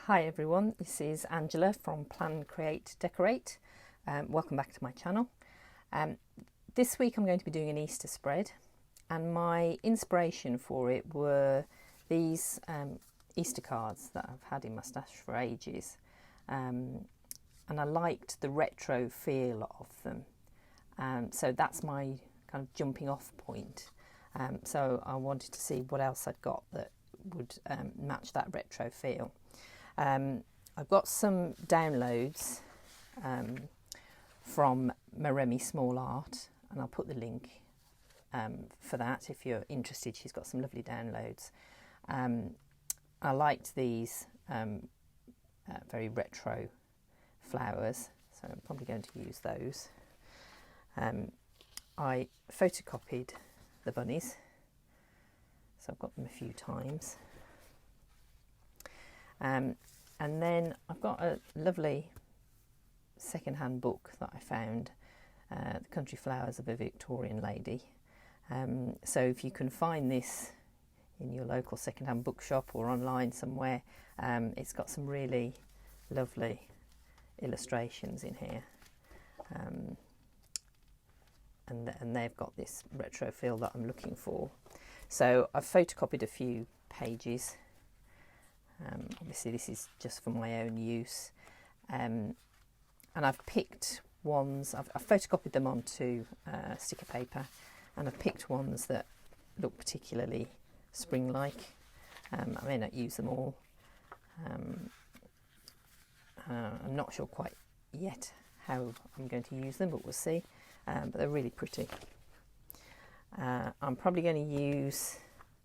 Hi everyone, this is Angela from Plan, Create, Decorate. Welcome back to my channel. This week I'm going to be doing an Easter spread, and my inspiration for it were these Easter cards that I've had in my stash for ages, and I liked the retro feel of them, so that's my kind of jumping off point. So I wanted to see what else I'd got that would match that retro feel. I've got some downloads from Maremi Small Art, and I'll put the link for that if you're interested. She's got some lovely downloads. I liked these very retro flowers, so I'm probably going to use those. I photocopied the bunnies, so I've got them a few times. And then I've got a lovely second-hand book that I found, The Country Flowers of a Victorian Lady. So if you can find this in your local second-hand bookshop or online somewhere, it's got some really lovely illustrations in here. And they've got this retro feel that I'm looking for. So I've photocopied a few pages. Obviously this is just for my own use, and I've picked ones, I've photocopied them onto sticker paper, and I've picked ones that look particularly spring-like. I may not use them all. I'm not sure quite yet how I'm going to use them, but we'll see. But they're really pretty. I'm probably going to use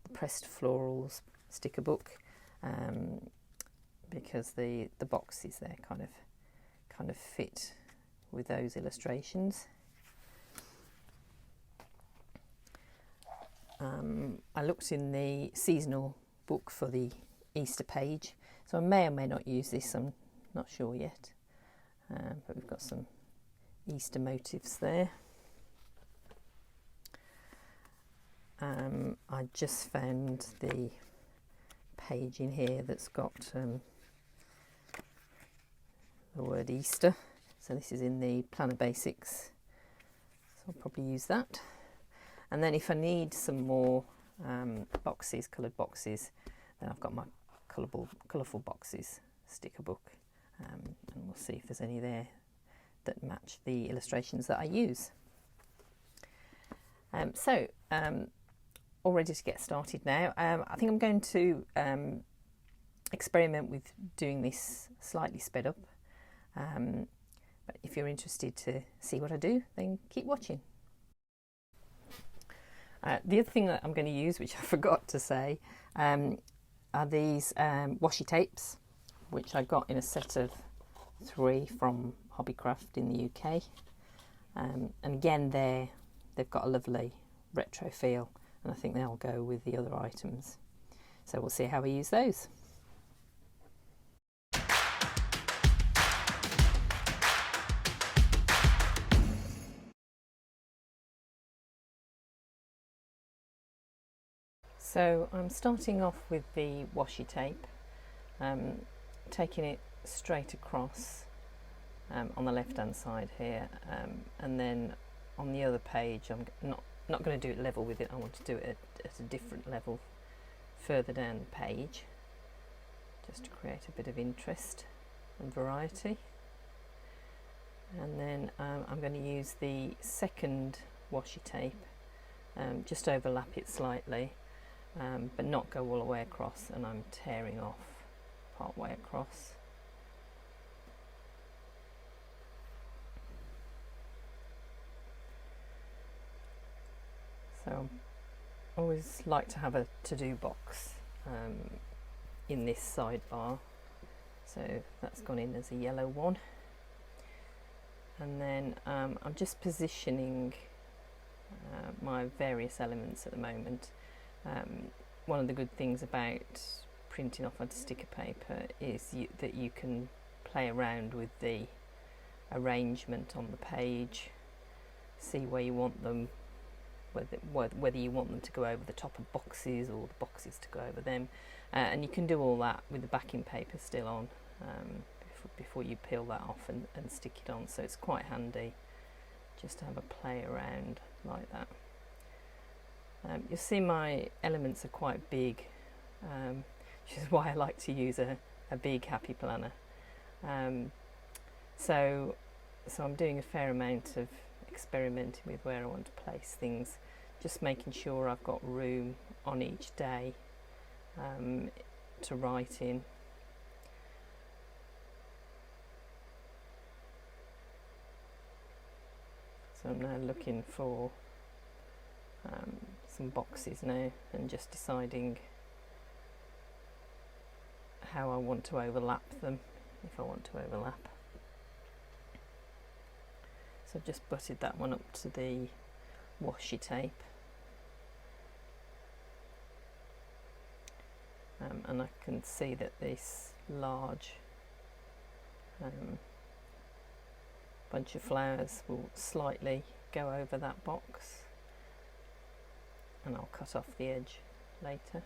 the Pressed Florals sticker book, because the boxes there kind of fit with those illustrations. I looked in the seasonal book for the Easter page, so I may or may not use this, I'm not sure yet, but we've got some Easter motifs there. I just found the page in here that's got the word Easter, so this is in the Planner Basics, so I'll probably use that. And then if I need some more boxes, coloured boxes, then I've got my colourful boxes sticker book, and we'll see if there's any there that match the illustrations that I use. All ready to get started now. I think I'm going to experiment with doing this slightly sped up, but if you're interested to see what I do, then keep watching. The other thing that I'm going to use, which I forgot to say, are these washi tapes, which I got in a set of 3 from Hobbycraft in the UK, and again they've got a lovely retro feel, and I think they'll go with the other items. So we'll see how we use those. So I'm starting off with the washi tape, taking it straight across on the left hand side here, and then on the other page I'm not going to do it level with it. I want to do it at a different level further down the page, just to create a bit of interest and variety. And then I'm going to use the second washi tape, just overlap it slightly, but not go all the way across, and I'm tearing off part way across. So I always like to have a to-do box in this sidebar, so that's gone in as a yellow one. And then I'm just positioning my various elements at the moment. One of the good things about printing off onto sticker paper is that you can play around with the arrangement on the page, see where you want them whether you want them to go over the top of boxes or the boxes to go over them, and you can do all that with the backing paper still on before you peel that off and stick it on, so it's quite handy just to have a play around like that. You'll see my elements are quite big, which is why I like to use a big happy planner. So I'm doing a fair amount of experimenting with where I want to place things, just making sure I've got room on each day to write in. So I'm now looking for some boxes now and just deciding how I want to overlap them, if I want to overlap. So I've just butted that one up to the washi tape, and I can see that this large bunch of flowers will slightly go over that box, and I'll cut off the edge later.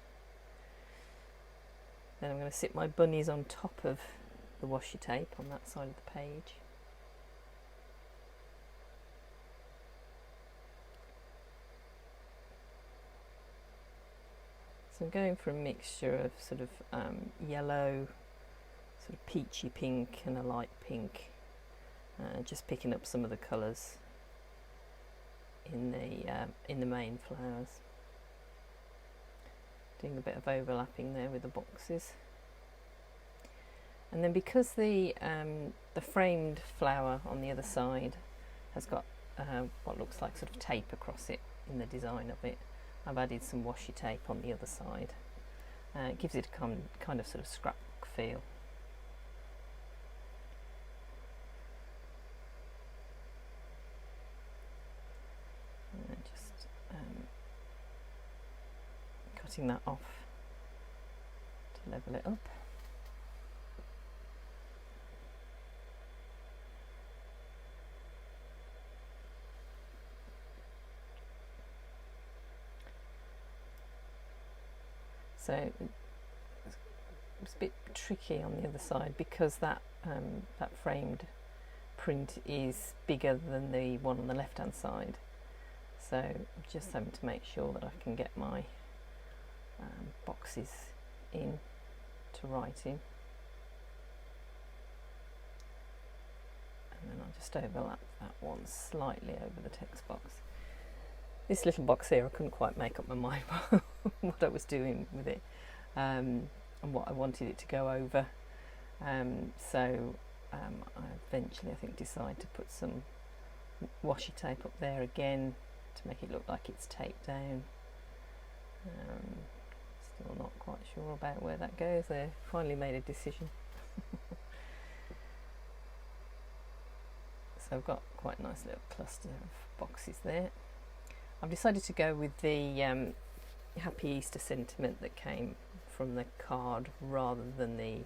Then I'm going to sit my bunnies on top of the washi tape on that side of the page. So I'm going for a mixture of sort of yellow, sort of peachy pink and a light pink, just picking up some of the colours in the main flowers. Doing a bit of overlapping there with the boxes, and then because the framed flower on the other side has got what looks like sort of tape across it in the design of it, I've added some washi tape on the other side. It gives it a kind of sort of scrapbook feel. Just cutting that off to level it up. So it's a bit tricky on the other side because that framed print is bigger than the one on the left hand side. So I'm just having to make sure that I can get my boxes in to write in. And then I'll just overlap that one slightly over the text box. This little box here, I couldn't quite make up my mind what I was doing with it and what I wanted it to go over. So I eventually, I think, decided to put some washi tape up there again to make it look like it's taped down. Still not quite sure about where that goes there. Finally made a decision. So I've got quite a nice little cluster of boxes there. I've decided to go with the Happy Easter sentiment that came from the card rather than the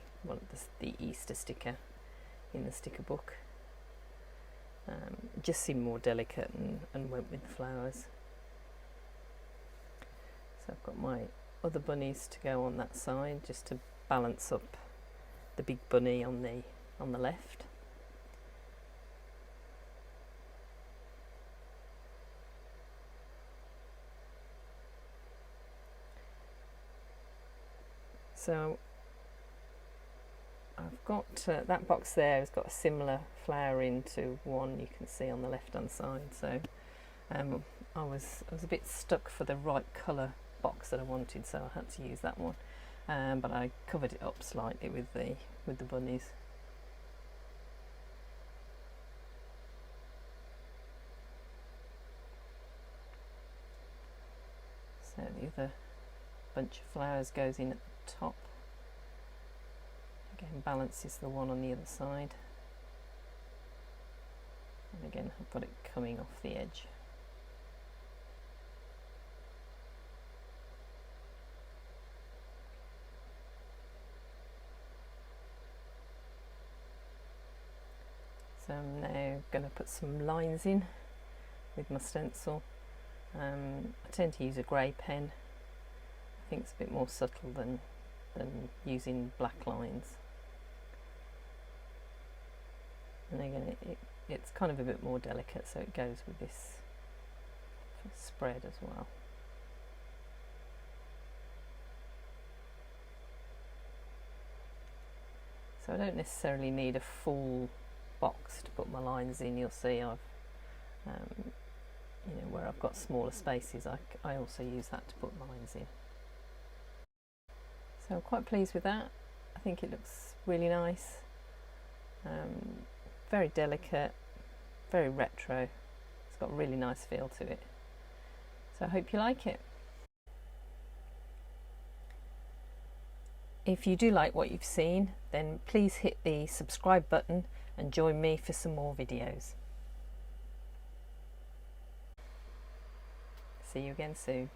Easter sticker in the sticker book. It just seemed more delicate and went with the flowers. So I've got my other bunnies to go on that side just to balance up the big bunny on the left. So I've got that box there has got a similar flower into one you can see on the left hand side. So I was a bit stuck for the right colour box that I wanted, so I had to use that one. But I covered it up slightly with the bunnies. So the other bunch of flowers goes in at the top. Again, balances the one on the other side. And again, I've got it coming off the edge. So I'm now going to put some lines in with my stencil. I tend to use a grey pen. I think it's a bit more subtle than using black lines. And again, it's kind of a bit more delicate, so it goes with this spread as well. So I don't necessarily need a full box to put my lines in. You'll see I've, you know, where I've got smaller spaces, I also use that to put lines in. So I'm quite pleased with that. I think it looks really nice. Very delicate, very retro. It's got a really nice feel to it. So I hope you like it. If you do like what you've seen, then please hit the subscribe button and join me for some more videos. See you again soon.